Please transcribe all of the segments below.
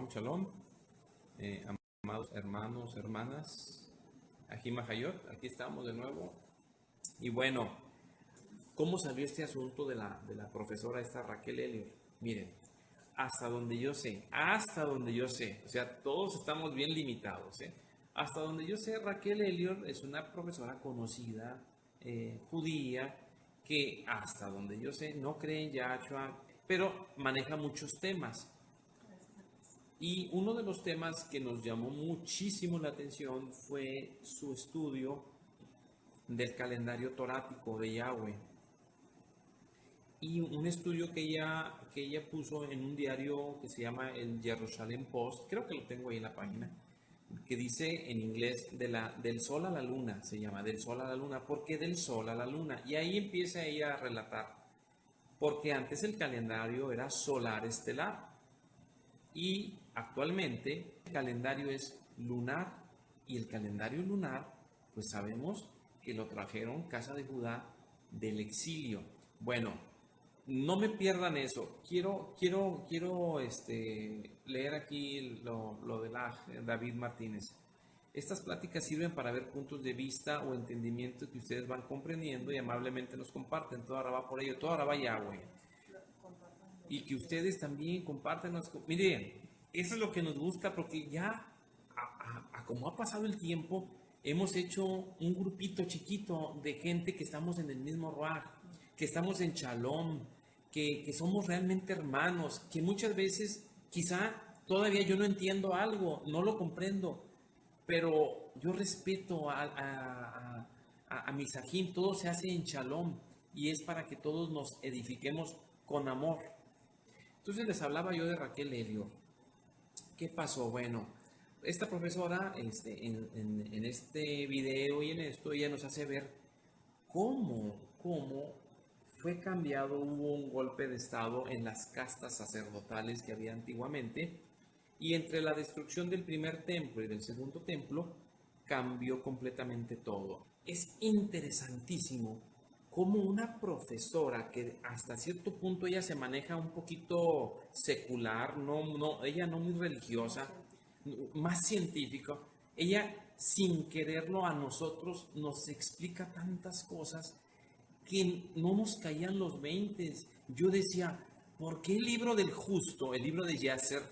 Shalom, shalom, amados hermanos, hermanas, Ajima Hayot, aquí estamos de nuevo. Y bueno, ¿cómo salió este asunto de la profesora esta Raquel Elliot? Miren, hasta donde yo sé, o sea, todos estamos bien limitados, ¿eh? Hasta donde yo sé, Raquel Elliot es una profesora conocida, judía, que hasta donde yo sé no cree en Yahshua, pero maneja muchos temas. Y uno de los temas que nos llamó muchísimo la atención fue su estudio del calendario torático de Yahweh. Y un estudio que ella puso en un diario que se llama el Jerusalem Post, creo que lo tengo ahí en la página, que dice en inglés del sol a la luna, se llama del sol a la luna. ¿Por qué del sol a la luna? Y ahí empieza ella a relatar, porque antes el calendario era solar estelar y actualmente el calendario es lunar, y el calendario lunar, pues sabemos que lo trajeron Casa de Judá del exilio. Bueno, no me pierdan eso. Quiero leer aquí lo de David Martínez. Estas pláticas sirven para ver puntos de vista o entendimiento que ustedes van comprendiendo y amablemente nos comparten. Todo ahora va por ello, todo ahora va Yahweh. Y que ustedes también compartan. Miren, eso es lo que nos gusta, porque ya, como ha pasado el tiempo, hemos hecho un grupito chiquito de gente que estamos en el mismo Ruach, que estamos en Shalom, que somos realmente hermanos, que muchas veces quizá todavía yo no entiendo algo, no lo comprendo, pero yo respeto a mis Sahim, todo se hace en Shalom y es para que todos nos edifiquemos con amor. Entonces les hablaba yo de Raquel Elliot. ¿Qué pasó? Bueno, esta profesora en este video y en esto, ella nos hace ver cómo fue cambiado, hubo un golpe de estado en las castas sacerdotales que había antiguamente, y entre la destrucción del primer templo y del segundo templo cambió completamente todo. Es interesantísimo cómo una profesora que hasta cierto punto ella se maneja un poquito secular, ella no muy religiosa, más científico, ella sin quererlo a nosotros nos explica tantas cosas que no nos caían los 20. Yo decía, ¿por qué el libro del justo, el libro de Yasser,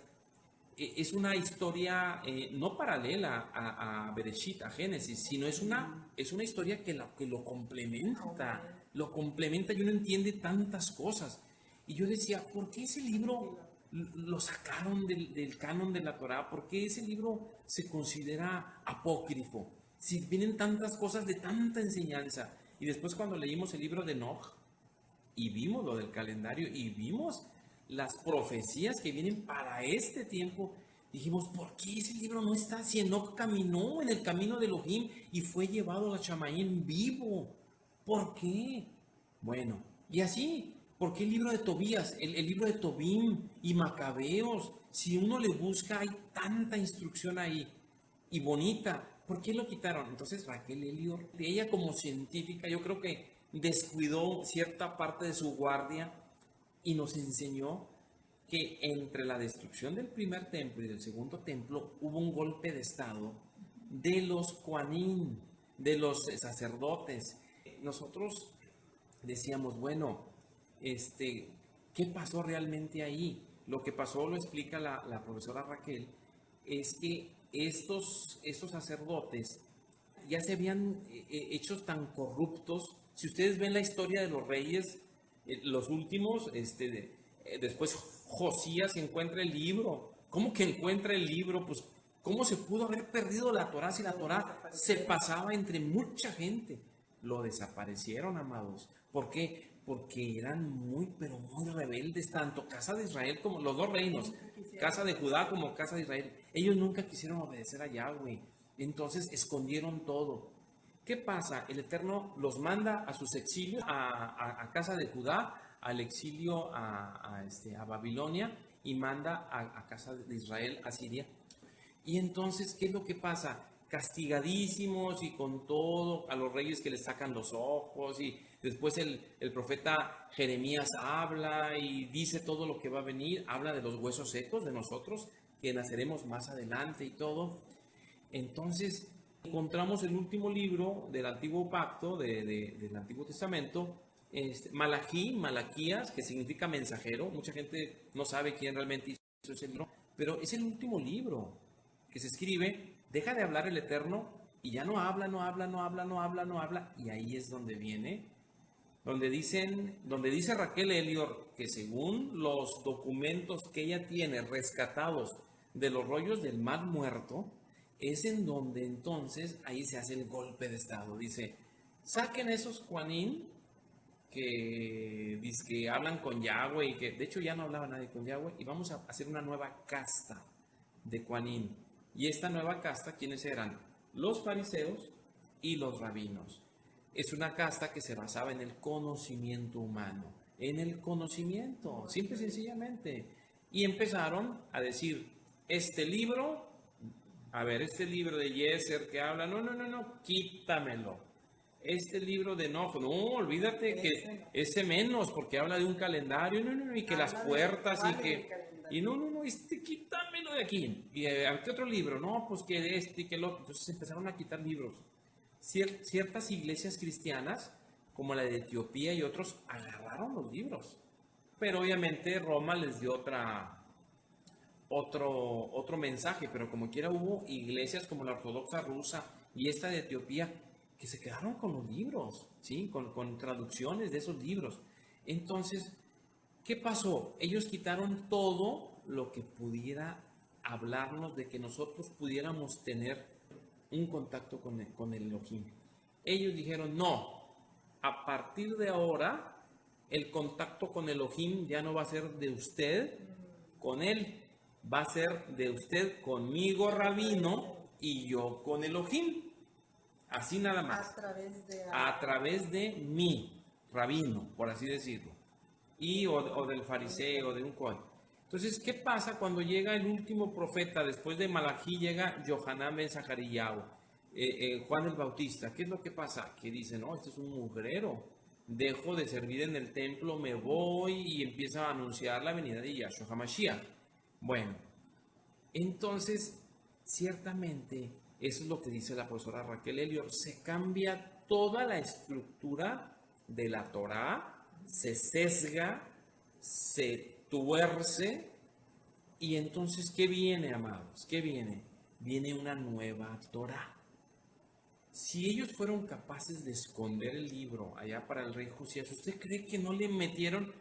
es una historia no paralela a Bereshit, a Génesis, sino es una historia que lo complementa y uno entiende tantas cosas? Y yo decía, ¿por qué ese libro lo sacaron del canon de la Torá? ¿Por qué ese libro se considera apócrifo? Si vienen tantas cosas de tanta enseñanza. Y después cuando leímos el libro de Enoch y vimos lo del calendario y vimos las profecías que vienen para este tiempo, dijimos, ¿por qué ese libro no está? Si Enoch caminó en el camino de Elohim y fue llevado a la Shamayim vivo, ¿por qué? Bueno, y así, ¿por qué el libro de Tobías, el libro de Tobim y Macabeos? Si uno le busca, hay tanta instrucción ahí y bonita. ¿Por qué lo quitaron? Entonces Raquel Elliot, ella como científica, yo creo que descuidó cierta parte de su guardia y nos enseñó que entre la destrucción del primer templo y del segundo templo hubo un golpe de estado de los Kohanim, de los sacerdotes. Nosotros decíamos, bueno, ¿qué pasó realmente ahí? Lo que pasó, lo explica la profesora Raquel, es que estos sacerdotes ya se habían hecho tan corruptos. Si ustedes ven la historia de los reyes, los últimos, después Josías encuentra el libro. ¿Cómo que encuentra el libro? Pues, ¿cómo se pudo haber perdido la Torá si la Torá se pasaba entre mucha gente? Lo desaparecieron, amados. ¿Por qué? Porque eran pero muy rebeldes, tanto Casa de Israel como los dos reinos, Casa de Judá como Casa de Israel. Ellos nunca quisieron obedecer a Yahweh, entonces escondieron todo. ¿Qué pasa? El Eterno los manda a sus exilios, a Casa de Judá, al exilio a Babilonia, y manda a Casa de Israel, a Siria. Y entonces, ¿qué es lo que pasa? Castigadísimos y con todo, a los reyes que les sacan los ojos, y después el profeta Jeremías habla y dice todo lo que va a venir, habla de los huesos secos de nosotros, que naceremos más adelante y todo. Entonces, encontramos el último libro del Antiguo Pacto, del Antiguo Testamento, Malaquías, que significa mensajero. Mucha gente no sabe quién realmente hizo ese libro, pero es el último libro que se escribe. Deja de hablar el Eterno y ya no habla, no habla, no habla, no habla, no habla. Y ahí es donde viene, donde dice Raquel Elliot que según los documentos que ella tiene rescatados de los rollos del Mar Muerto, es en donde entonces ahí se hace el golpe de estado. Dice, saquen esos Juanín que hablan con Yahweh y que de hecho ya no hablaba nadie con Yahweh, y vamos a hacer una nueva casta de Juanín. Y esta nueva casta, ¿quiénes eran? Los fariseos y los rabinos. Es una casta que se basaba en el conocimiento humano, en el conocimiento, simple y sencillamente. Y empezaron a decir, este libro de Yeser que habla, no, quítamelo. Este libro de enojo, no, olvídate que ese menos, porque habla de un calendario, no, y que las puertas y que... Y no, quítamelo de aquí. Y ¿qué otro libro? No, pues que de este y que el otro. Entonces empezaron a quitar libros. Ciertas iglesias cristianas, como la de Etiopía y otros, agarraron los libros. Pero obviamente Roma les dio otro mensaje, pero como quiera hubo iglesias como la ortodoxa rusa y esta de Etiopía que se quedaron con los libros, ¿sí? Con traducciones de esos libros. Entonces, ¿qué pasó? Ellos quitaron todo lo que pudiera hablarnos de que nosotros pudiéramos tener un contacto con el Elohim. Ellos dijeron, no, a partir de ahora, el contacto con Elohim ya no va a ser de usted con él, va a ser de usted conmigo, rabino, y yo con Elohim. Así nada más. A través de mí, rabino, por así decirlo. O del fariseo, de un cohen. Entonces, ¿qué pasa cuando llega el último profeta? Después de Malají llega Yohanan ben Zacarías, Juan el Bautista. ¿Qué es lo que pasa? Que dice, no, este es un mugrero. Dejo de servir en el templo, me voy, y empieza a anunciar la venida de Yahshua HaMashiach. Bueno, entonces, ciertamente, eso es lo que dice la profesora Raquel Elliot. Se cambia toda la estructura de la Torá, se sesga, se tuerce, y entonces, ¿qué viene, amados? ¿Qué viene? Viene una nueva Torá. Si ellos fueron capaces de esconder el libro allá para el rey Josías, ¿usted cree que no le metieron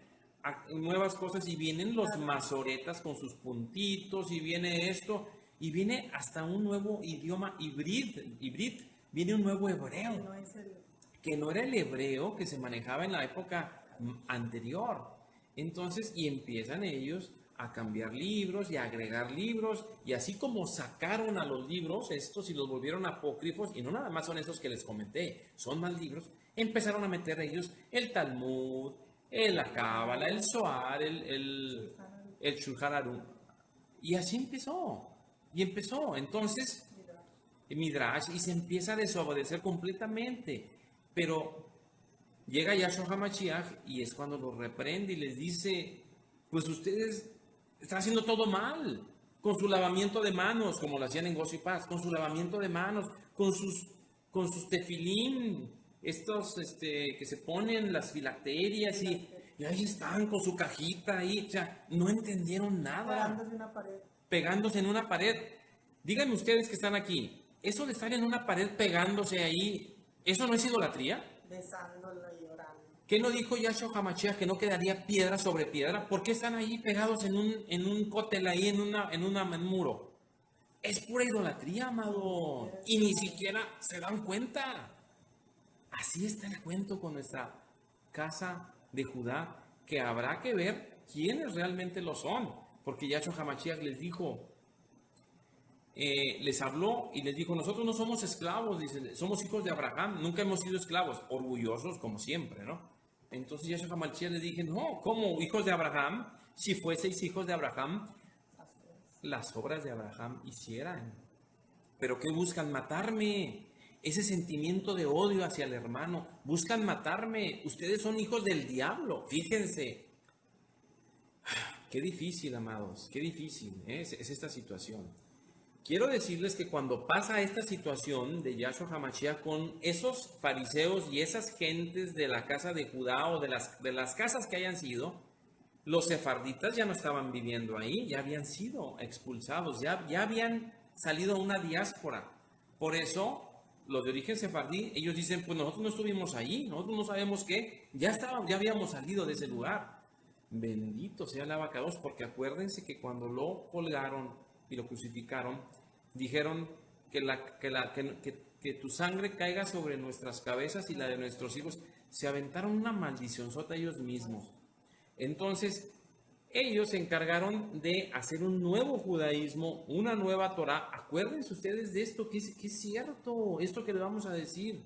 nuevas cosas? Y vienen los masoretas con sus puntitos, y viene esto, y viene hasta un nuevo idioma hibrid, viene un nuevo hebreo, que no era el hebreo que se manejaba en la época anterior. Entonces, y empiezan ellos a cambiar libros y a agregar libros, y así como sacaron a los libros estos y los volvieron apócrifos, y no nada más son esos que les comenté, son más libros, empezaron a meter ellos el Talmud, la Cábala, el Zohar, el Shulchan Aruch, y así empezó, entonces, Midrash, y se empieza a desobedecer completamente, pero llega Yahshua HaMashiach y es cuando los reprende y les dice, pues ustedes están haciendo todo mal, con su lavamiento de manos, como lo hacían en Gozo y Paz, con su lavamiento de manos, con sus tefilín, estos que se ponen las filacterias, y ahí están con su cajita ahí, o sea, no entendieron nada. Pegándose en una pared. Díganme ustedes que están aquí, eso de estar en una pared pegándose ahí, ¿eso no es idolatría? Besándola y llorando. ¿Qué no dijo Yahshua HaMashiach que no quedaría piedra sobre piedra? ¿Por qué están ahí pegados en un cótel ahí, en un muro? Es pura idolatría, amado. Y ni siquiera se dan cuenta. Así está el cuento con nuestra casa de Judá, que habrá que ver quiénes realmente lo son. Porque Yahshua HaMashiach les dijo, les habló y les dijo, nosotros no somos esclavos, dice, somos hijos de Abraham, nunca hemos sido esclavos, orgullosos como siempre, ¿no? Entonces Yahshua HaMashiach les dije, no, ¿cómo hijos de Abraham? Si fueseis hijos de Abraham, las obras de Abraham hicieran. ¿Pero qué buscan? Matarme. Ese sentimiento de odio hacia el hermano, buscan matarme. Ustedes son hijos del diablo, fíjense. Qué difícil, amados, qué difícil, ¿eh? Es esta situación. Quiero decirles que cuando pasa esta situación de Yahshua HaMashiach con esos fariseos y esas gentes de la casa de Judá o de las casas que hayan sido, los sefarditas ya no estaban viviendo ahí, ya habían sido expulsados, ya habían salido a una diáspora. Por eso, los de origen sefardí, ellos dicen, pues nosotros no estuvimos ahí, nosotros no sabemos qué, ya habíamos salido de ese lugar. Bendito sea el abacados, porque acuérdense que cuando lo colgaron y lo crucificaron, dijeron que tu sangre caiga sobre nuestras cabezas y la de nuestros hijos. Se aventaron una maldición sota ellos mismos. Entonces, ellos se encargaron de hacer un nuevo judaísmo, una nueva Torah. Acuérdense ustedes de esto, que es cierto, esto que le vamos a decir.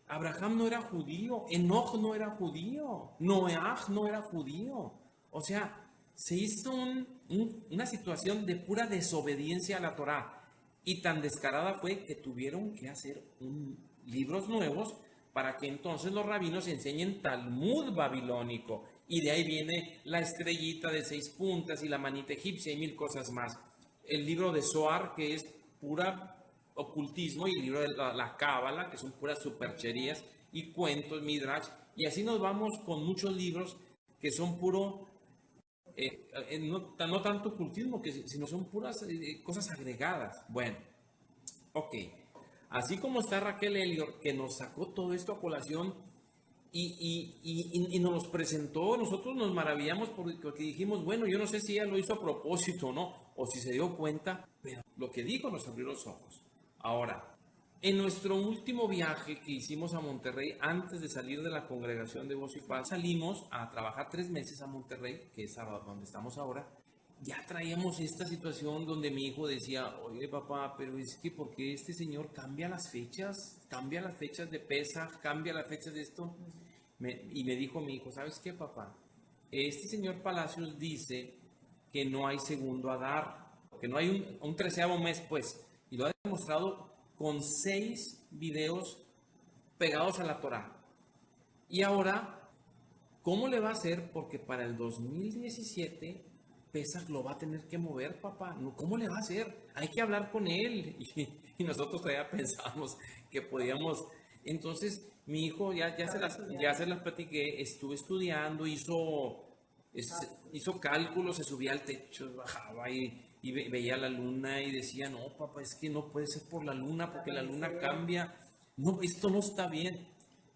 Abraham no era judío, Enoch no era judío, Noach no era judío. O sea, se hizo una situación de pura desobediencia a la Torah. Y tan descarada fue que tuvieron que hacer libros nuevos para que entonces los rabinos enseñen Talmud babilónico. Y de ahí viene la estrellita de 6 puntas y la manita egipcia y 1000 cosas más. El libro de Zohar, que es pura ocultismo, y el libro de la Cábala, que son puras supercherías y cuentos, Midrash, y así nos vamos con muchos libros que son puro, no tanto ocultismo, sino son puras cosas agregadas. Bueno, ok, así como está Raquel Elliot, que nos sacó todo esto a colación y nos los presentó, nosotros nos maravillamos porque dijimos, bueno, yo no sé si ella lo hizo a propósito, ¿no? O si se dio cuenta, pero lo que dijo nos abrió los ojos. Ahora, en nuestro último viaje que hicimos a Monterrey, antes de salir de la congregación de Voz y Paz, salimos a trabajar 3 meses a Monterrey, que es donde estamos ahora. Ya traíamos esta situación donde mi hijo decía, oye papá, pero es que ¿por qué este señor cambia las fechas de Pesaj, cambia las fechas de esto? Y me dijo mi hijo, ¿sabes qué, papá? Este señor Palacios dice que no hay segundo Adar, que no hay un 13º mes, pues. Y lo ha demostrado con 6 videos pegados a la Torah. Y ahora, ¿cómo le va a hacer? Porque para el 2017, Pesach lo va a tener que mover, papá. ¿Cómo le va a hacer? Hay que hablar con él. Y nosotros todavía pensamos que podíamos. Entonces, mi hijo ya se las platiqué, estuve estudiando, hizo cálculos, se subía al techo, bajaba y veía la luna y decía, no, papá, es que no puede ser por la luna, porque la luna cambia. No, esto no está bien.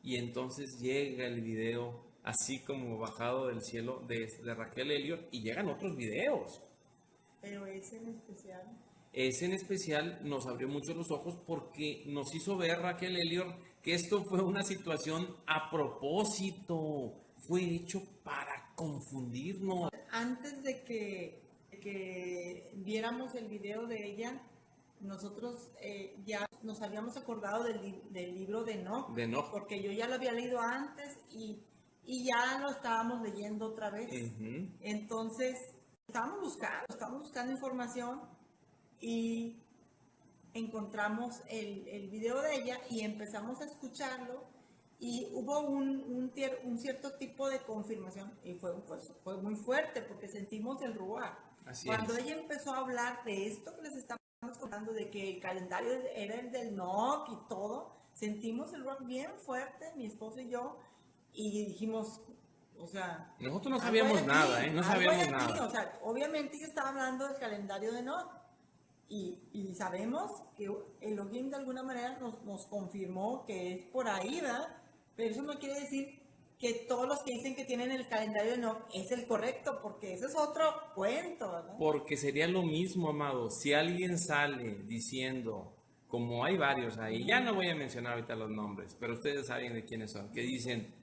Y entonces llega el video, así como bajado del cielo de Raquel Elliot, y llegan otros videos. Pero ese en especial. Ese en especial nos abrió mucho los ojos porque nos hizo ver, Raquel Elliot, que esto fue una situación a propósito, fue hecho para confundirnos. Antes de que viéramos el video de ella, nosotros ya nos habíamos acordado del libro de Enoch, porque yo ya lo había leído antes y ya lo estábamos leyendo otra vez. Entonces, estábamos buscando información y encontramos el video de ella y empezamos a escucharlo y hubo un cierto tipo de confirmación y fue muy fuerte porque sentimos el ruaj. Cuando ella empezó a hablar de esto que les estamos contando, de que el calendario era el del Enoch y todo, sentimos el ruaj bien fuerte, mi esposo y yo, y dijimos, o sea... Nosotros no sabíamos nada, no sabíamos nada. O sea, obviamente ella estaba hablando del calendario de Enoch. Y sabemos que Elohim de alguna manera nos confirmó que es por ahí, ¿verdad? Pero eso no quiere decir que todos los que dicen que tienen el calendario de Enoch es el correcto, porque ese es otro cuento, ¿verdad? Porque sería lo mismo, amado, si alguien sale diciendo, como hay varios ahí, ya no voy a mencionar ahorita los nombres, pero ustedes saben de quiénes son, que dicen,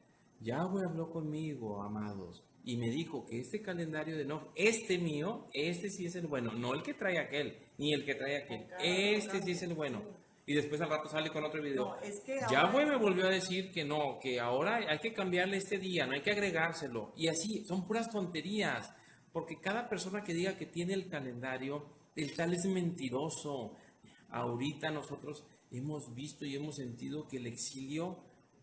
Yahweh habló conmigo, amados, y me dijo que este calendario de Enoch, mío, sí es el bueno, no el que trae aquel, ni el que trae aquel, sí es el bueno. Y después al rato sale con otro video. No, es que Yahweh me volvió a decir que no, que ahora hay que cambiarle este día, no hay que agregárselo. Y así, son puras tonterías, porque cada persona que diga que tiene el calendario, el tal es mentiroso. Ahorita nosotros hemos visto y hemos sentido que el exilio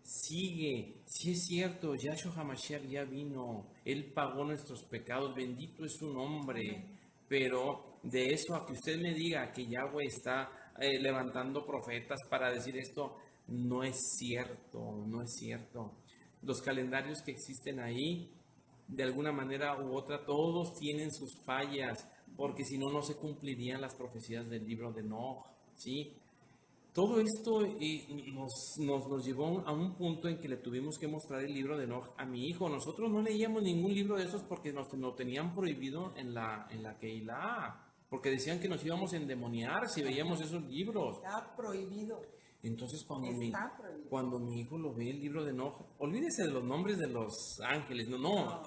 sigue, si es cierto, Yahshua HaMashiach ya vino, Él pagó nuestros pecados, bendito es su nombre, pero de eso a que usted me diga que Yahweh está levantando profetas para decir esto, no es cierto, no es cierto. Los calendarios que existen ahí, de alguna manera u otra, todos tienen sus fallas, porque si no, no se cumplirían las profecías del libro de Enoch, ¿sí? Todo esto nos llevó a un punto en que le tuvimos que mostrar el libro de Enoch a mi hijo. Nosotros no leíamos ningún libro de esos porque nos lo tenían prohibido en la Keilah, porque decían que nos íbamos a endemoniar si veíamos esos libros. Está prohibido. Entonces cuando mi hijo lo ve el libro de Enoch, olvídese de los nombres de los ángeles, no.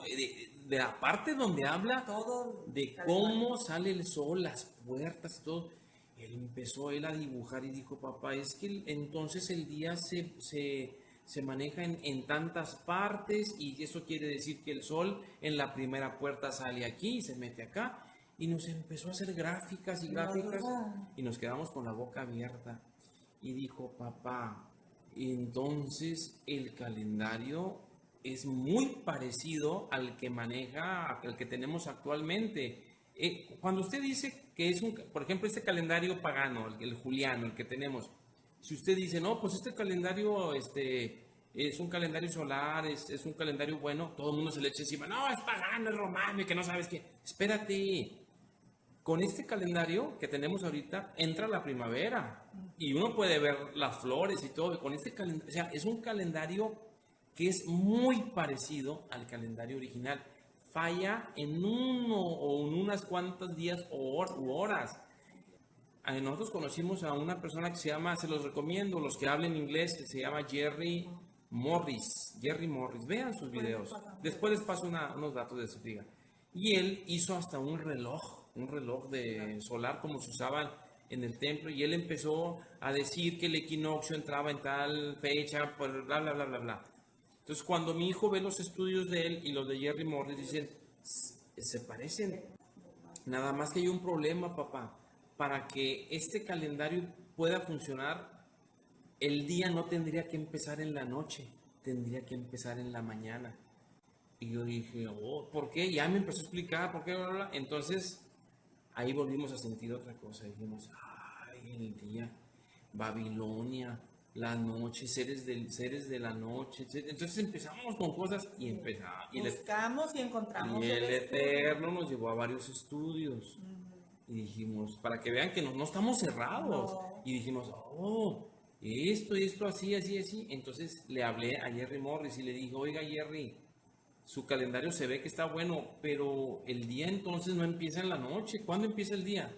De la parte donde habla todo de cómo sale el sol, las puertas y todo. Él empezó a dibujar y dijo, papá, es que entonces el día se maneja en tantas partes y eso quiere decir que el sol en la primera puerta sale aquí y se mete acá. Y nos empezó a hacer gráficas y gráficas y nos quedamos con la boca abierta. Y dijo, papá, entonces el calendario es muy parecido al que maneja, al que tenemos actualmente. Cuando usted dice que es por ejemplo, este calendario pagano, el juliano, el que tenemos, si usted dice, no, pues este calendario es un calendario solar, es un calendario bueno, todo el mundo se le echa encima, no, es pagano, es romano y que no sabes qué. Espérate, con este calendario que tenemos ahorita entra la primavera y uno puede ver las flores y todo. Con este calendario, o sea, es un calendario que es muy parecido al calendario original. Falla en uno o en unas cuantas días u horas. Nosotros conocimos a una persona que se llama, se los recomiendo, los que hablen inglés, que se llama Jerry Morris. Vean sus videos. Después les paso unos datos de su liga. Y él hizo hasta un reloj de solar como se usaba en el templo, y él empezó a decir que el equinoccio entraba en tal fecha, pues bla, bla, bla, bla, bla. Entonces, cuando mi hijo ve los estudios de él y los de Jerry Morris, dicen, se parecen. Nada más que hay un problema, papá. Para que este calendario pueda funcionar, el día no tendría que empezar en la noche, tendría que empezar en la mañana. Y yo dije, oh, ¿por qué? Ya me empezó a explicar, ¿por qué? Bla, bla, bla. Entonces, ahí volvimos a sentir otra cosa. Dijimos, ay, el día, Babilonia, la noche, seres de la noche. Entonces empezamos con cosas y empezamos. Buscamos y encontramos. Y el Eterno nos llevó a varios estudios. Y dijimos, para que vean que no estamos cerrados. No. Y dijimos, oh, esto, así. Entonces le hablé a Jerry Morris y le dije, oiga, Jerry, su calendario se ve que está bueno, pero el día entonces no empieza en la noche. ¿Cuándo empieza el día?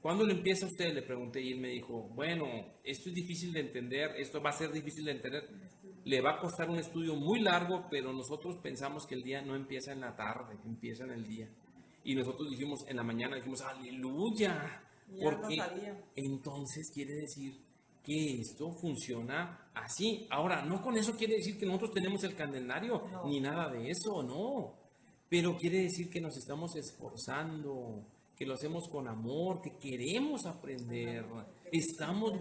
¿Cuándo lo empieza usted? Le pregunté y él me dijo, bueno, esto es difícil de entender, esto va a ser difícil de entender. Le va a costar un estudio muy largo, pero nosotros pensamos que el día no empieza en la tarde, empieza en el día. Y nosotros dijimos, en la mañana dijimos, aleluya. Porque entonces quiere decir que esto funciona así. Ahora, no con eso quiere decir que nosotros tenemos el calendario, no, ni nada de eso, no. Pero quiere decir que nos estamos esforzando, que lo hacemos con amor, que queremos aprender, estamos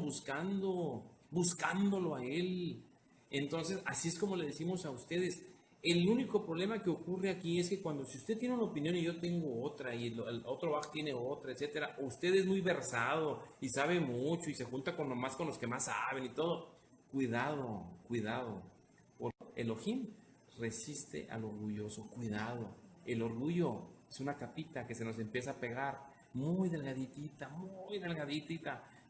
buscándolo a Él. Entonces, así es como le decimos a ustedes. El único problema que ocurre aquí es que si usted tiene una opinión y yo tengo otra, y el otro Bach tiene otra, etcétera, usted es muy versado y sabe mucho y se junta con los que más saben y todo. Cuidado. Elohim resiste al orgulloso. Cuidado. El orgullo es una capita que se nos empieza a pegar muy delgaditita.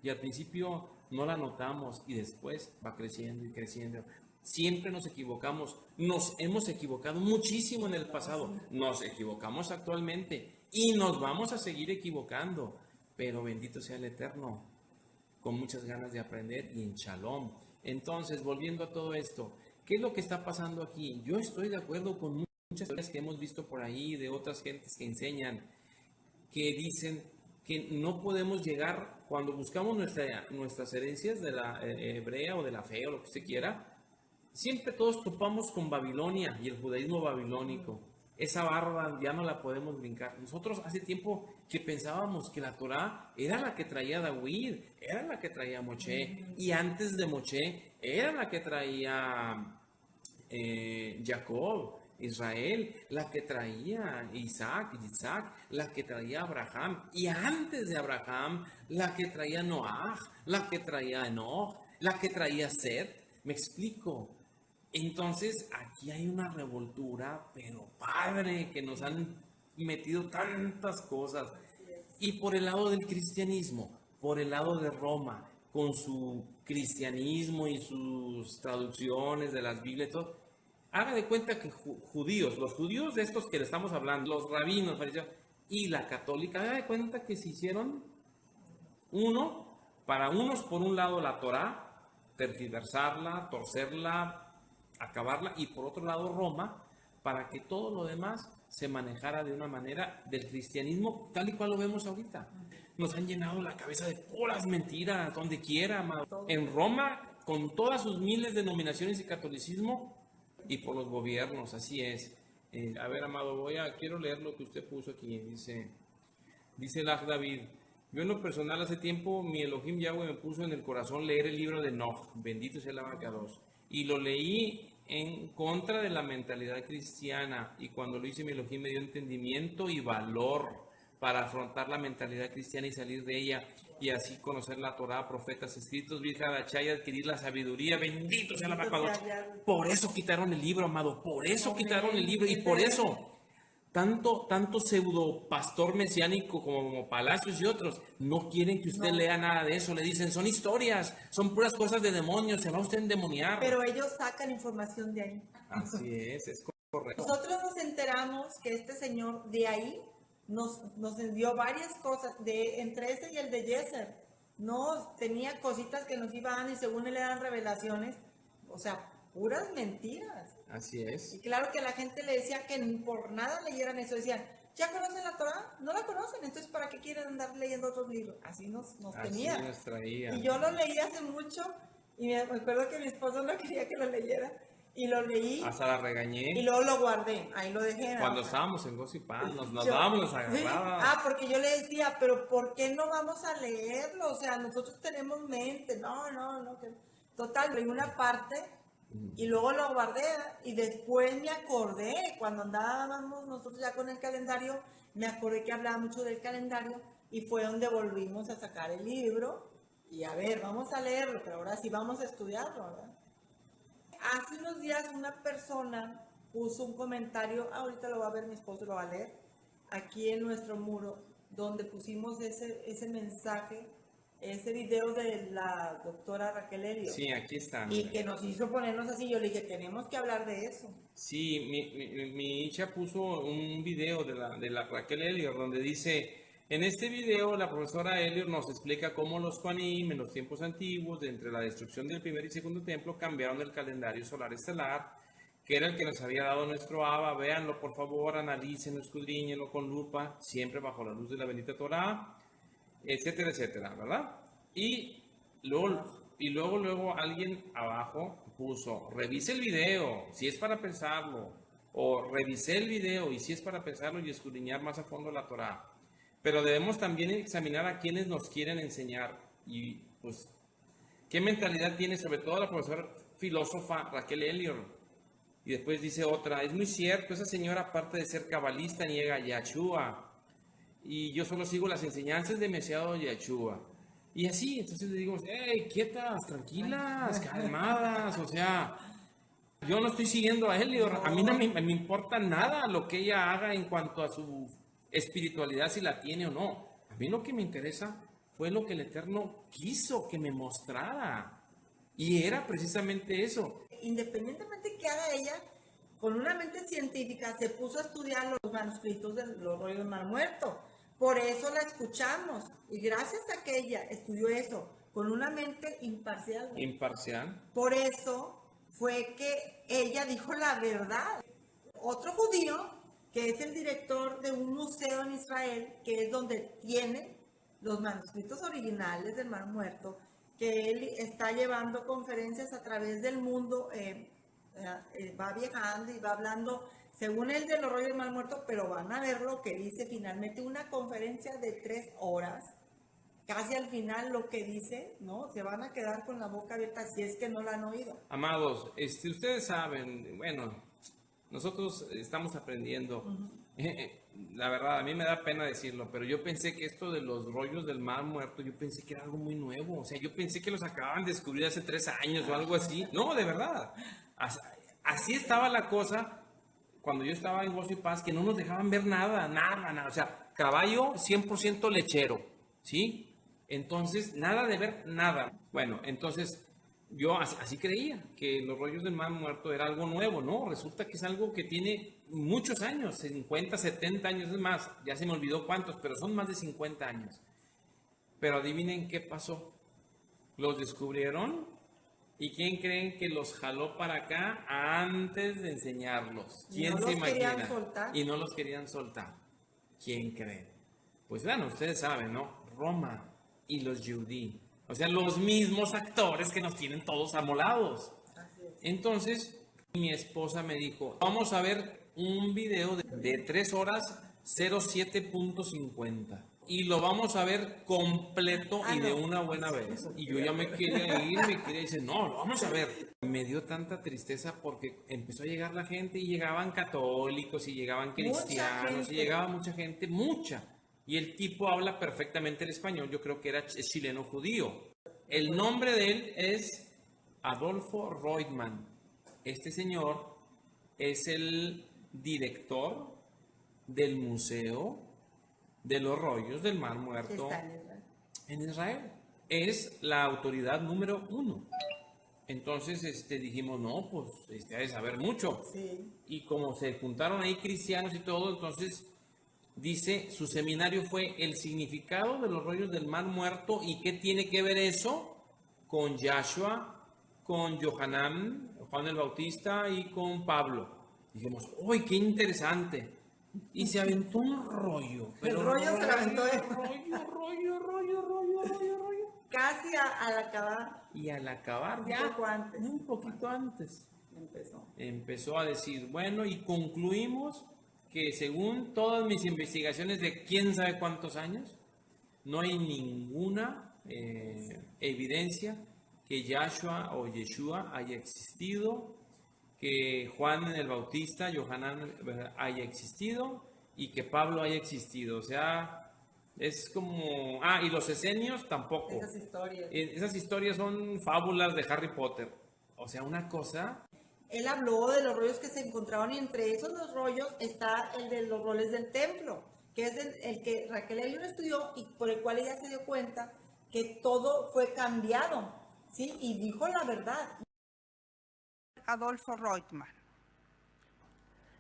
Y al principio no la notamos y después va creciendo y creciendo. Siempre nos equivocamos, nos hemos equivocado muchísimo en el pasado, nos equivocamos actualmente y nos vamos a seguir equivocando, pero bendito sea el Eterno, con muchas ganas de aprender y en Shalom. Entonces, volviendo a todo esto, ¿qué es lo que está pasando aquí? Yo estoy de acuerdo con muchas cosas que hemos visto por ahí de otras gentes que enseñan, que dicen que no podemos llegar, cuando buscamos nuestras herencias de la hebrea o de la fe o lo que usted quiera, siempre todos topamos con Babilonia y el judaísmo babilónico. Esa barba ya no la podemos brincar. Nosotros hace tiempo que pensábamos que la Torá era la que traía David, era la que traía Moshe. Y antes de Moshe era la que traía Jacob, Israel, la que traía Isaac, la que traía Abraham, y antes de Abraham, la que traía Noah, la que traía Enoch, la que traía Seth. ¿Me explico? Entonces, aquí hay una revoltura, pero padre, que nos han metido tantas cosas. Y por el lado del cristianismo, por el lado de Roma, con su cristianismo y sus traducciones de las Biblias y todo, haga de cuenta que judíos, los judíos de estos que le estamos hablando, los rabinos, fariseos, y la católica, haga de cuenta que se hicieron uno, para unos por un lado la Torá, tergiversarla, torcerla, acabarla, y por otro lado Roma, para que todo lo demás se manejara de una manera del cristianismo tal y cual lo vemos ahorita. Nos han llenado la cabeza de puras mentiras, donde quiera, amado. En Roma, con todas sus miles de denominaciones y catolicismo, y por los gobiernos, así es. A ver, amado, quiero leer lo que usted puso aquí. Dice el David: yo en lo personal hace tiempo mi Elohim Yahweh me puso en el corazón leer el libro de Enoch, bendito sea el abacados, y lo leí en contra de la mentalidad cristiana, y cuando lo hice mi Elohim me dio entendimiento y valor para afrontar la mentalidad cristiana y salir de ella, y así conocer la Torá, profetas, escritos, Virjadachá, y adquirir la sabiduría. Bendito sea el abacados. Por eso quitaron el libro, amado, por eso quitaron el libro, y por eso tanto pseudo pastor mesiánico como Palacios y otros no quieren que usted lea nada de eso. Le dicen, son historias, son puras cosas de demonios, se va usted a endemoniar. Pero ellos sacan información de ahí. Así es correcto. Nosotros nos enteramos que este señor de ahí nos envió varias cosas, entre ese y el de Yeser. No, tenía cositas que nos iban y según él eran revelaciones, o sea, puras mentiras. Así es. Y claro que la gente le decía que por nada leyeran eso. Decían, ¿ya conocen la Torah? No la conocen, entonces ¿para qué quieren andar leyendo otros libros? Así nos tenía. Nos traía. Y yo lo leí hace mucho y me acuerdo que mi esposo no quería que lo leyera. Y lo leí. Hasta la regañé. Y luego lo guardé, ahí lo dejé. Cuando estábamos en Gossip nos dábamos las agarradas. Porque yo le decía, pero ¿por qué no vamos a leerlo? O sea, nosotros tenemos mente. No. Total, leí una parte y luego lo guardé. Y después me acordé, cuando andábamos nosotros ya con el calendario, me acordé que hablaba mucho del calendario y fue donde volvimos a sacar el libro. Y a ver, vamos a leerlo, pero ahora sí vamos a estudiarlo, ¿verdad? Hace unos días una persona puso un comentario, ahorita lo va a ver mi esposo, lo va a leer, aquí en nuestro muro, donde pusimos ese mensaje, ese video de la doctora Raquel Elliot. Sí, aquí está. Y que nos hizo ponernos así, yo le dije, tenemos que hablar de eso. Sí, mi hija puso un video de la Raquel Elliot donde dice... En este video, la profesora Elliot nos explica cómo los Juanim en los tiempos antiguos, entre la destrucción del primer y segundo templo, cambiaron el calendario solar estelar, que era el que nos había dado nuestro Abba. Véanlo, por favor, analícenlo, escudriñenlo con lupa, siempre bajo la luz de la bendita Torá, etcétera, etcétera, ¿verdad? Y luego alguien abajo puso, revise el video, si es para pensarlo, o revisé el video, y si es para pensarlo y escudriñar más a fondo la Torá. Pero debemos también examinar a quienes nos quieren enseñar y pues qué mentalidad tiene sobre todo la profesora filósofa Raquel Elliot. Y después dice otra, es muy cierto, esa señora aparte de ser cabalista niega a Yahshua. Y yo solo sigo las enseñanzas de Mesías Yahshua. Y así, entonces le digo, hey, quietas, tranquilas, calmadas, o sea, yo no estoy siguiendo a Elliot, a mí no me importa nada lo que ella haga en cuanto a su espiritualidad, si la tiene o no. A mí lo que me interesa fue lo que el Eterno quiso que me mostrara. Y era precisamente eso. Independientemente que haga ella, con una mente científica, se puso a estudiar los manuscritos de los rollos del Mar Muerto. Por eso la escuchamos. Y gracias a que ella estudió eso, con una mente imparcial. Por eso fue que ella dijo la verdad. Otro judío, que es el director de un museo en Israel, que es donde tiene los manuscritos originales del Mar Muerto, que él está llevando conferencias a través del mundo, va viajando y va hablando, según él, de los rollos del Mar Muerto, pero van a ver lo que dice finalmente, una conferencia de 3 horas, casi al final lo que dice, ¿no? Se van a quedar con la boca abierta si es que no la han oído. Amados, ustedes saben, bueno, nosotros estamos aprendiendo. La verdad, a mí me da pena decirlo, pero yo pensé que esto de los rollos del Mar Muerto, yo pensé que era algo muy nuevo. O sea, yo pensé que los acababan de descubrir hace 3 años o algo así. No, de verdad. Así estaba la cosa cuando yo estaba en Gozo y Paz, que no nos dejaban ver nada, nada. O sea, caballo 100% lechero, ¿sí? Entonces, nada de ver nada. Bueno, entonces yo así creía que los rollos del Mar Muerto era algo nuevo, ¿no? Resulta que es algo que tiene muchos años, 50, 70 años, es más, ya se me olvidó cuántos, pero son más de 50 años. Pero adivinen qué pasó. Los descubrieron y ¿quién creen que los jaló para acá antes de enseñarlos? ¿Quién se imagina? Y no los querían soltar. ¿Quién cree? Pues bueno, ustedes saben, ¿no? Roma y los Yehudí. O sea, los mismos actores que nos tienen todos amolados. Entonces, mi esposa me dijo, vamos a ver un video de 3 horas 07.50. Y lo vamos a ver completo y de una buena vez. Y yo ya me quería ir, decir, no, lo vamos a ver. Me dio tanta tristeza porque empezó a llegar la gente y llegaban católicos y llegaban cristianos y llegaba mucha gente, mucha. Y el tipo habla perfectamente el español, yo creo que era chileno judío. El nombre de él es Adolfo Reutemann. Este señor es el director del Museo de los Rollos del Mar Muerto en Israel. Es la autoridad número 1. Entonces dijimos, no, pues hay de saber mucho. Sí. Y como se juntaron ahí cristianos y todo, entonces dice, su seminario fue el significado de los rollos del Mar Muerto y qué tiene que ver eso con Yahshua, con Yohanan, Juan el Bautista y con Pablo. Dijimos, ¡uy, qué interesante! Y se aventó un rollo. Pero el rollo se lo aventó de rollo. Casi al acabar. Y al acabar un poquito antes. Empezó a decir, bueno, y concluimos que según todas mis investigaciones de quién sabe cuántos años, no hay ninguna evidencia que Yahshua o Yeshua haya existido, que Juan el Bautista, Yohanan haya existido y que Pablo haya existido. O sea, es como... y los esenios tampoco. Esas historias son fábulas de Harry Potter. O sea, una cosa... Él habló de los rollos que se encontraban y entre esos los rollos está el de los roles del templo, que es el que Raquel Ayun estudió y por el cual ella se dio cuenta que todo fue cambiado, ¿sí? Y dijo la verdad. Adolfo Reutemann.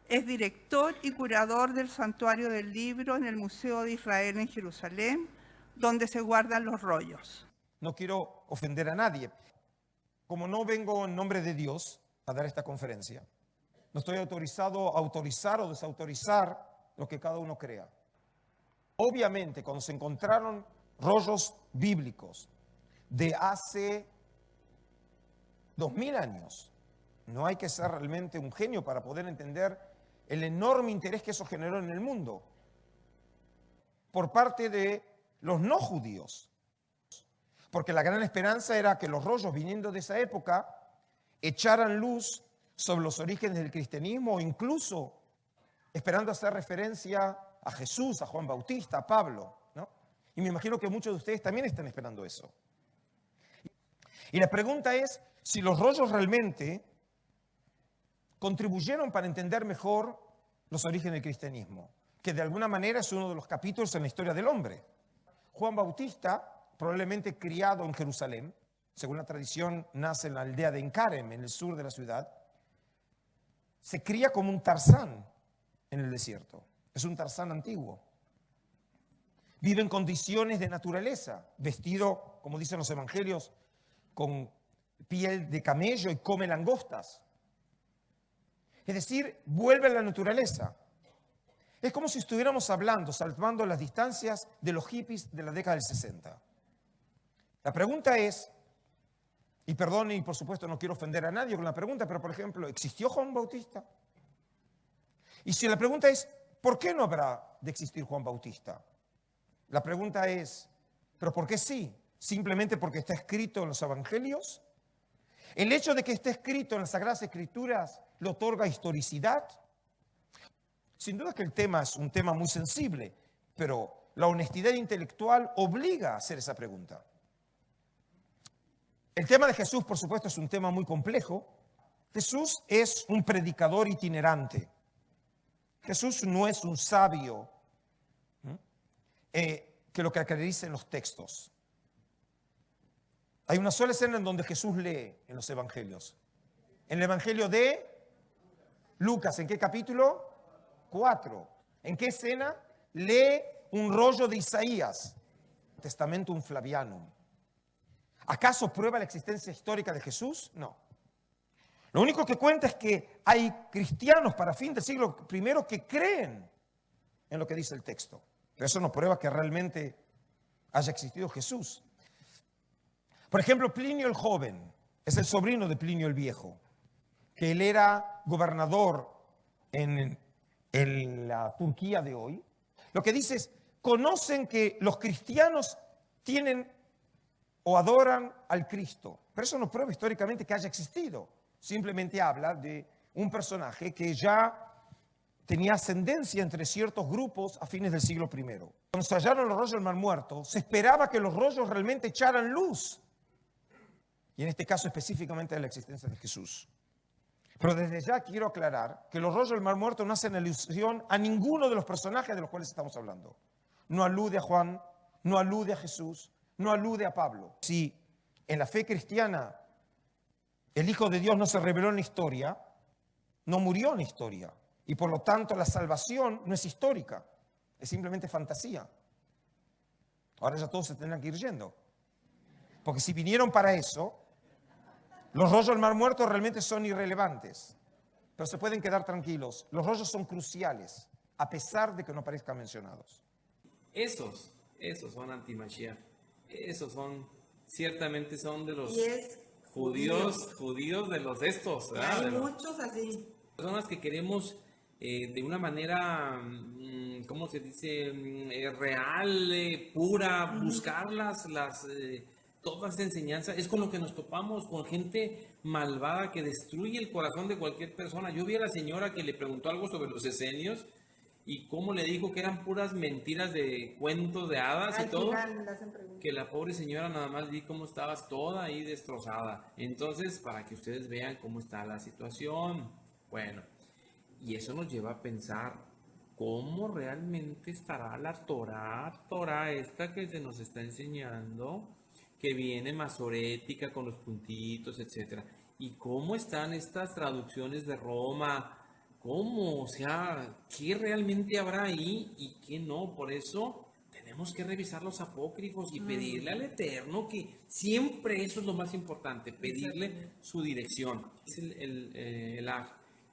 Es director y curador del Santuario del Libro en el Museo de Israel en Jerusalén, donde se guardan los rollos. No quiero ofender a nadie. Como no vengo en nombre de Dios a dar esta conferencia, no estoy autorizado a autorizar o desautorizar lo que cada uno crea. Obviamente, cuando se encontraron rollos bíblicos de hace 2000 años, no hay que ser realmente un genio para poder entender el enorme interés que eso generó en el mundo por parte de los no judíos. Porque la gran esperanza era que los rollos viniendo de esa época echaran luz sobre los orígenes del cristianismo, o incluso esperando hacer referencia a Jesús, a Juan Bautista, a Pablo, ¿no? Y me imagino que muchos de ustedes también están esperando eso. Y la pregunta es si los rollos realmente contribuyeron para entender mejor los orígenes del cristianismo, que de alguna manera es uno de los capítulos en la historia del hombre. Juan Bautista, probablemente criado en Jerusalén, según la tradición nace en la aldea de Encarem, en el sur de la ciudad, se cría como un Tarzán en el desierto. Es un Tarzán antiguo. Vive en condiciones de naturaleza, vestido, como dicen los evangelios, con piel de camello y come langostas. Es decir, vuelve a la naturaleza. Es como si estuviéramos hablando, salvando las distancias de los hippies de la década del 60. La pregunta es, y perdone, y por supuesto no quiero ofender a nadie con la pregunta, pero por ejemplo, ¿existió Juan Bautista? Y si la pregunta es, ¿por qué no habrá de existir Juan Bautista? La pregunta es, ¿Pero por qué sí? ¿Simplemente porque está escrito en los evangelios? ¿El hecho de que esté escrito en las Sagradas Escrituras le otorga historicidad? Sin duda que el tema es un tema muy sensible, pero la honestidad intelectual obliga a hacer esa pregunta. El tema de Jesús, por supuesto, es un tema muy complejo. Jesús es un predicador itinerante. Jesús no es un sabio que lo caracteriza en los textos. Hay una sola escena en donde Jesús lee en los evangelios. En el evangelio de Lucas, ¿en qué capítulo? 4. ¿En qué escena? Lee un rollo de Isaías, Testamentum Flavianum. ¿Acaso prueba la existencia histórica de Jesús? No. Lo único que cuenta es que hay cristianos para fin del siglo I que creen en lo que dice el texto. Pero eso no prueba que realmente haya existido Jesús. Por ejemplo, Plinio el Joven es el sobrino de Plinio el Viejo, que él era gobernador en la Turquía de hoy. Lo que dice es, conocen que los cristianos tienen o adoran al Cristo, pero eso no prueba históricamente que haya existido. Simplemente habla de un personaje que ya tenía ascendencia entre ciertos grupos a fines del siglo I. Cuando se hallaron los rollos del Mar Muerto, se esperaba que los rollos realmente echaran luz, y en este caso específicamente de la existencia de Jesús. Pero desde ya quiero aclarar que los rollos del Mar Muerto no hacen alusión a ninguno de los personajes de los cuales estamos hablando. No alude a Juan, no alude a Jesús, no alude a Pablo. Si en la fe cristiana el Hijo de Dios no se reveló en la historia, no murió en la historia. Y por lo tanto la salvación no es histórica, es simplemente fantasía. Ahora ya todos se tendrán que ir yendo. Porque si vinieron para eso, los rollos del Mar Muerto realmente son irrelevantes. Pero se pueden quedar tranquilos. Los rollos son cruciales, a pesar de que no aparezcan mencionados. Esos son anti-Mashiach. Ciertamente son de los judíos de los estos. Hay muchos así. Personas que queremos de una manera, ¿cómo se dice? Real, pura, buscar toda esta enseñanza. Es con lo que nos topamos, con gente malvada que destruye el corazón de cualquier persona. Yo vi a la señora que le preguntó algo sobre los esenios y cómo le dijo que eran puras mentiras de cuentos de hadas y todo, que la pobre señora nada más vi cómo estabas toda ahí destrozada. Entonces, para que ustedes vean cómo está la situación. Bueno, y eso nos lleva a pensar cómo realmente estará la Torah esta que se nos está enseñando, que viene masorética con los puntitos, etc. Y cómo están estas traducciones de Roma. ¿Cómo? O sea, ¿qué realmente habrá ahí y qué no? Por eso tenemos que revisar los apócrifos y pedirle al Eterno que siempre eso es lo más importante, pedirle su dirección. Es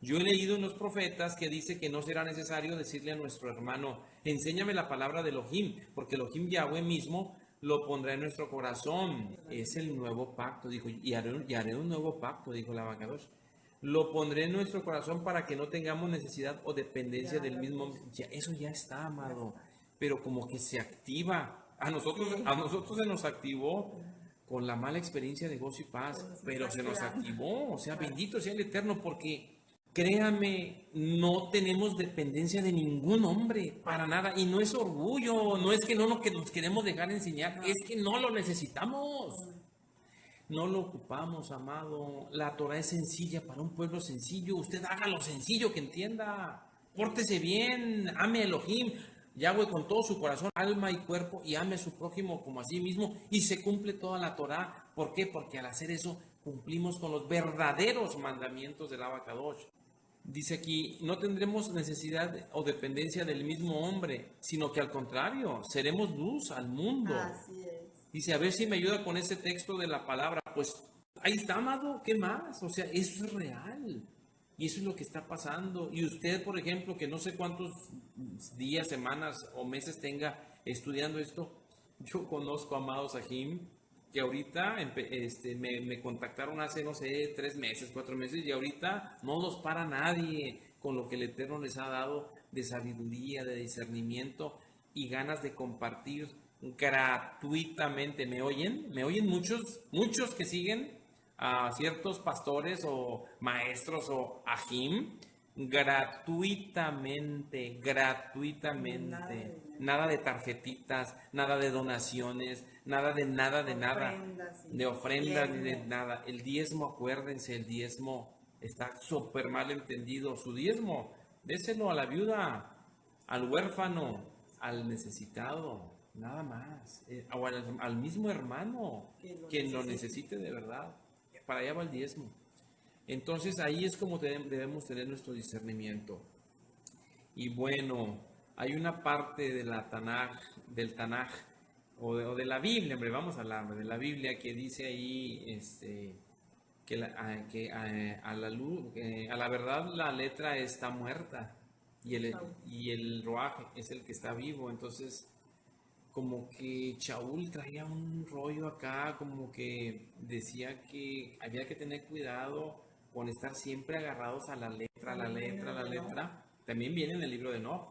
Yo he leído en los profetas que dice que no será necesario decirle a nuestro hermano, enséñame la palabra de Elohim, porque Elohim Yahweh mismo lo pondrá en nuestro corazón. Es el nuevo pacto, dijo, y haré un nuevo pacto, dijo el Abacadosh. Lo pondré en nuestro corazón para que no tengamos necesidad o dependencia del mismo. Eso ya está, amado. Pero como que se activa. A nosotros se nos activó con la mala experiencia de gozo y paz. Pero se nos activó. O sea, bendito sea el Eterno, porque créame, no tenemos dependencia de ningún hombre, para nada. Y no es orgullo, no es que no nos queremos dejar enseñar, es que no lo necesitamos. No lo ocupamos, amado. La Torah es sencilla para un pueblo sencillo. Usted haga lo sencillo que entienda. Pórtese bien, ame a Elohim, Yahweh con todo su corazón, alma y cuerpo, y ame a su prójimo como a sí mismo, y se cumple toda la Torah. ¿Por qué? Porque al hacer eso cumplimos con los verdaderos mandamientos del Abacadosh. Dice aquí, no tendremos necesidad o dependencia del mismo hombre, sino que al contrario, seremos luz al mundo. Así es. Dice, a ver si me ayuda con ese texto de la palabra. Pues ahí está, amado, ¿qué más? O sea, eso es real. Y eso es lo que está pasando. Y usted, por ejemplo, que no sé cuántos días, semanas o meses tenga estudiando esto. Yo conozco, amados Sahim, que ahorita me contactaron hace, no sé, 3 meses, 4 meses, y ahorita no los para nadie con lo que el Eterno les ha dado de sabiduría, de discernimiento y ganas de compartir gratuitamente. ¿Me oyen? ¿Me oyen muchos que siguen a ciertos pastores o maestros o ajim? Gratuitamente. Nada de tarjetitas, nada de donaciones, nada, de ofrendas ni de nada. El diezmo, acuérdense, el diezmo está súper mal entendido. Su diezmo, déselo a la viuda, al huérfano, al necesitado, nada más. O al mismo hermano que lo necesite de verdad. Para allá va el diezmo. Entonces ahí es como debemos tener nuestro discernimiento. Y bueno, hay una parte de la del Tanaj, o de la Biblia, hombre, vamos a hablar de la Biblia, que dice ahí que a la verdad la letra está muerta y el Ruaj es el que está vivo. Entonces, como que Shaul traía un rollo acá, como que decía que había que tener cuidado con estar siempre agarrados a la letra. También viene en el libro de Enoch.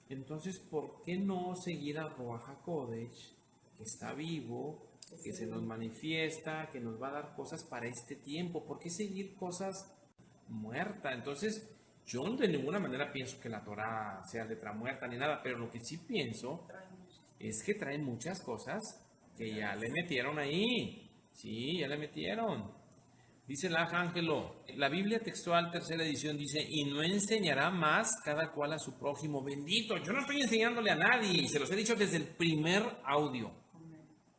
Entonces, ¿por qué no seguir a Ruach HaKodesh, que está vivo, que se nos manifiesta, que nos va a dar cosas para este tiempo? ¿Por qué seguir cosas muertas? Entonces, yo de ninguna manera pienso que la Torah sea letra muerta ni nada, pero lo que sí pienso es que traen muchas cosas que ya le metieron ahí. Sí, ya le metieron. Dice el Ángelo, la Biblia textual, tercera edición, dice, y no enseñará más cada cual a su prójimo. Bendito, yo no estoy enseñándole a nadie, se los he dicho desde el primer audio.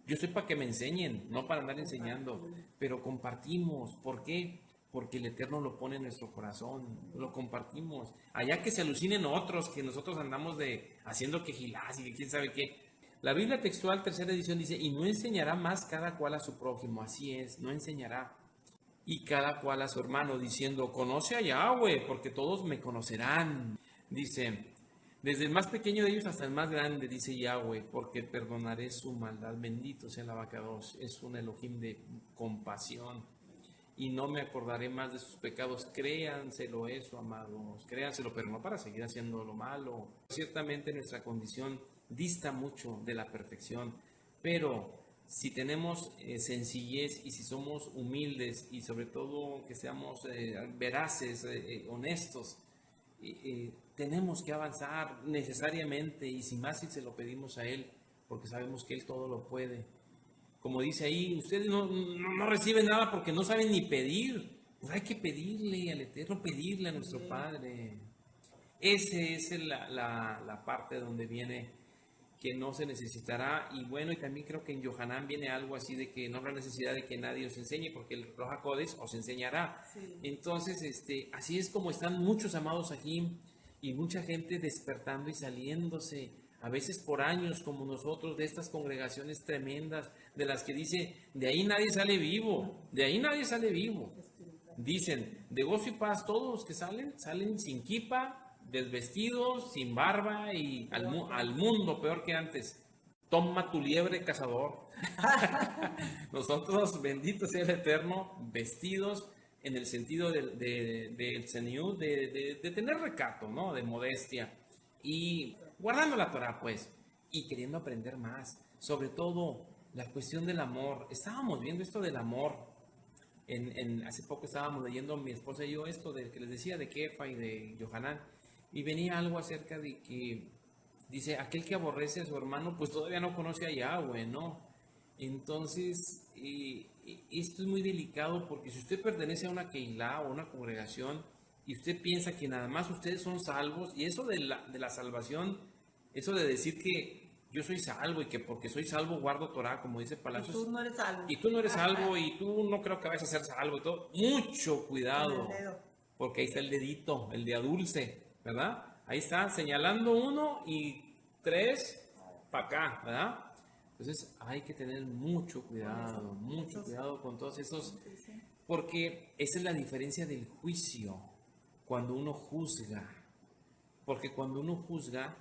Yo estoy para que me enseñen, no para andar enseñando, pero compartimos. ¿Por qué? Porque el Eterno lo pone en nuestro corazón, lo compartimos. Allá que se alucinen otros, que nosotros andamos haciendo quejilás y que quién sabe qué. La Biblia textual, tercera edición, dice, y no enseñará más cada cual a su prójimo. Así es, no enseñará. Y cada cual a su hermano, diciendo, conoce a Yahweh, porque todos me conocerán. Dice, desde el más pequeño de ellos hasta el más grande, dice Yahweh, porque perdonaré su maldad. Bendito sea el Abacados, es un Elohim de compasión. Y no me acordaré más de sus pecados. Créanselo eso, amados, créanselo, pero no para seguir haciendo lo malo. Ciertamente nuestra condición dista mucho de la perfección, pero si tenemos sencillez y si somos humildes y sobre todo que seamos veraces, honestos, tenemos que avanzar necesariamente, y sin más si se lo pedimos a Él, porque sabemos que Él todo lo puede. Como dice ahí, ustedes no reciben nada porque no saben ni pedir. Pues hay que pedirle al Eterno, pedirle a nuestro Padre. Esa es la parte donde viene que no se necesitará. Y bueno, y también creo que en Yohanan viene algo así de que no habrá necesidad de que nadie os enseñe, porque el Ruach HaKodesh os enseñará. Sí. Entonces, así es como están muchos amados aquí y mucha gente despertando y saliéndose, a veces por años como nosotros, de estas congregaciones tremendas, de las que dice, de ahí nadie sale vivo, de ahí nadie sale vivo. Dicen, de gozo y paz, todos los que salen sin kipa, desvestidos, sin barba y al mundo peor que antes. Toma tu liebre, cazador. Nosotros, bendito sea el Eterno, vestidos en el sentido del Señor, de tener recato, ¿no? De modestia. Y guardando la Torah, pues, y queriendo aprender más. Sobre todo, la cuestión del amor. Estábamos viendo esto del amor. Hace poco estábamos leyendo mi esposa y yo esto que les decía de Kefa y de Yohanan. Y venía algo acerca de que, dice, aquel que aborrece a su hermano, pues todavía no conoce a Yahweh, ¿no? Entonces, esto es muy delicado, porque si usted pertenece a una Keilah o una congregación y usted piensa que nada más ustedes son salvos, y eso de la salvación, eso de decir que yo soy salvo y que porque soy salvo guardo Torah, como dice Palacios. Y tú no eres salvo. Y tú no eres salvo y tú no creo que vayas a ser salvo y todo. Mucho cuidado, porque ahí está el dedito, el de adulce, ¿verdad? Ahí está señalando 1 y 3 para acá, ¿verdad? Entonces hay que tener mucho cuidado con todos esos, porque esa es la diferencia del juicio, cuando uno juzga, porque cuando uno juzga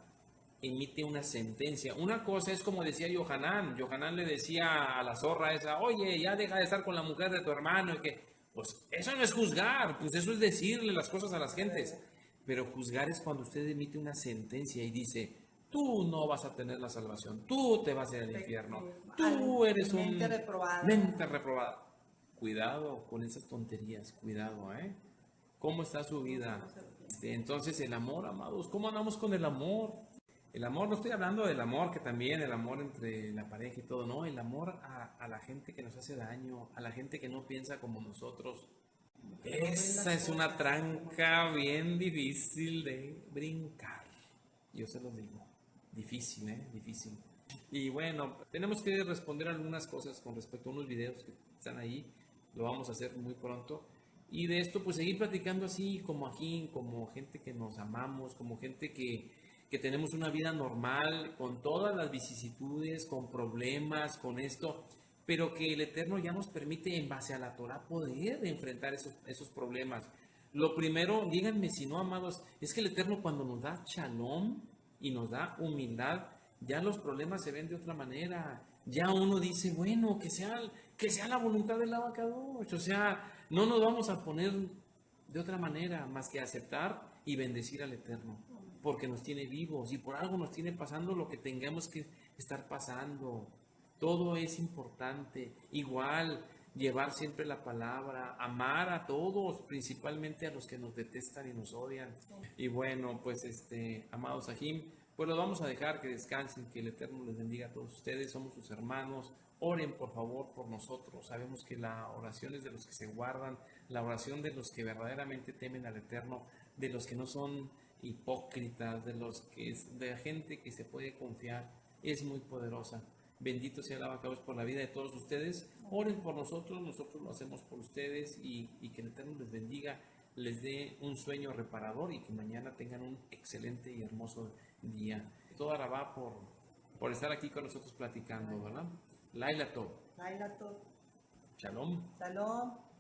emite una sentencia. Una cosa es como decía Yohanan le decía a la zorra esa, oye, ya deja de estar con la mujer de tu hermano, y que, pues eso no es juzgar, pues eso es decirle las cosas a las gentes. Pero juzgar es cuando usted emite una sentencia y dice, tú no vas a tener la salvación, tú te vas a ir al infierno, tú eres un mente reprobada. Cuidado con esas tonterías, cuidado, ¿eh? ¿Cómo está su vida? Entonces el amor, amados, ¿cómo andamos con el amor? El amor, no estoy hablando del amor, que también el amor entre la pareja y todo, no, el amor a la gente que nos hace daño, a la gente que no piensa como nosotros. Esa es una tranca bien difícil de brincar. Yo se los digo. Difícil, difícil. Y bueno, tenemos que responder algunas cosas con respecto a unos videos que están ahí. Lo vamos a hacer muy pronto. Y de esto, pues seguir platicando así, como aquí, como gente que nos amamos, como gente que tenemos una vida normal, con todas las vicisitudes, con problemas, con esto, pero que el Eterno ya nos permite, en base a la Torah, poder enfrentar esos problemas. Lo primero, díganme si no, amados, es que el Eterno cuando nos da shalom y nos da humildad, ya los problemas se ven de otra manera. Ya uno dice, bueno, que sea la voluntad del Abacadosh. O sea, no nos vamos a poner de otra manera más que aceptar y bendecir al Eterno, porque nos tiene vivos y por algo nos tiene pasando lo que tengamos que estar pasando. Todo es importante. Igual, llevar siempre la palabra, amar a todos, principalmente a los que nos detestan y nos odian. Y bueno, pues amados Ajim, pues los vamos a dejar que descansen, que el Eterno les bendiga a todos ustedes, somos sus hermanos. Oren por favor por nosotros. Sabemos que la oración es de los que se guardan, la oración de los que verdaderamente temen al Eterno, de los que no son hipócritas, de la gente que se puede confiar, es muy poderosa. Bendito sea el Abacadosh por la vida de todos ustedes. Oren por nosotros lo hacemos por ustedes y que el Eterno les bendiga, les dé un sueño reparador y que mañana tengan un excelente y hermoso día. Toda Rabá por estar aquí con nosotros platicando, ¿verdad? Laila Tov. Laila Tov. Shalom. Shalom.